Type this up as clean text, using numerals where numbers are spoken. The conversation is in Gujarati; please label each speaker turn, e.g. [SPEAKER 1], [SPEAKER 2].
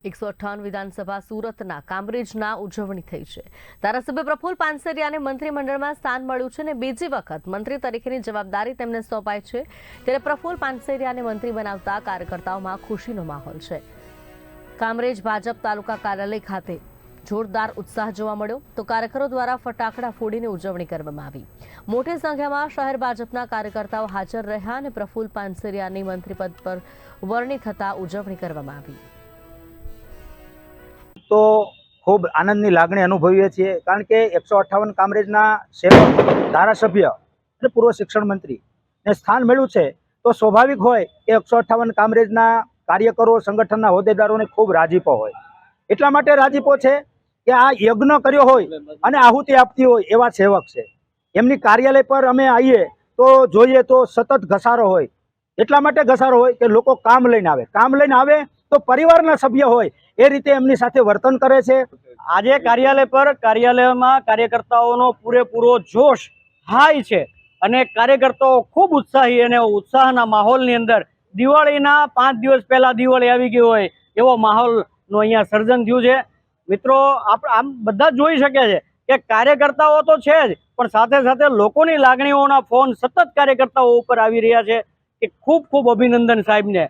[SPEAKER 1] 158 વિધાનસભા સુરતના કામરેજના ઉજવણી થઈ છે। ધારાસભ્ય પ્રફુલ પાનસરિયાને મંત્રીમંડળમાં સ્થાન મળ્યું છે અને બીજી વખત મંત્રી તરીકેની જવાબદારી તેમને સોંપાઈ છે। ત્યારે પ્રફુલ પાનસરિયાને મંત્રી બનાવતા કાર્યકર્તાઓમાં ખુશીનો માહોલ છે। કામરેજ ભાજપ તાલુકા કાર્યાલય ખાતે જોરદાર ઉત્સાહ જોવા મળ્યો તો કાર્યકરો દ્વારા ફટાકડા ફોડીને ઉજવણી કરવામાં આવી। મોટી સંખ્યામાં શહેર ભાજપના કાર્યકર્તાઓ હાજર રહ્યા અને પ્રફુલ પાનસરિયાની મંત્રીપદ પર વરણી થતા ઉજવણી કરવામાં આવી।
[SPEAKER 2] तो खूब आनंदनी लागणी अनुभवीए छीए कारण के 158 कामरेजना सेवक धारासभ्य અને પૂર્વ શિક્ષણ મંત્રી ને સ્થાન મળ્યું છે તો સ્વાભાવિક હોય કે 158 કામરેજના કાર્યકરો સંગઠનના હોદ્દેદારોને ખૂબ રાજીપો હોય। એટલા માટે રાજીપો છે કે આ યજ્ઞ કર્યો હોય અને આહુતિ આપતી હોય એવા સેવક છે। એમની કાર્યાલય પર અમે આવીએ તો જોઈએ તો સતત ઘસારો હોય। એટલા માટે ઘસારો હોય કે લોકો કામ લઈને આવે તો પરિવારના સભ્ય હોય એ રીતે એમની સાથે વર્તન કરે છે।
[SPEAKER 3] આજે કાર્યાલય પર કાર્યાલયમાં કાર્યકર્તાઓનો પૂરેપૂરો જોશ હાઈ છે અને કાર્યકર્તાઓ ખૂબ ઉત્સાહી અને ઉત્સાહના માહોલની અંદર દિવાળીના 5 દિવસ પહેલા દિવાળી આવી ગઈ હોય એવો માહોલનું અહીંયા સર્જન થયું છે। મિત્રો આમ બધા જોઈ શકે છે કે કાર્યકર્તાઓ તો છે જ પણ સાથે સાથે લોકોની લાગણીઓના ફોન સતત કાર્યકર્તાઓ ઉપર આવી રહ્યા છે કે ખૂબ ખૂબ અભિનંદન સાહેબને।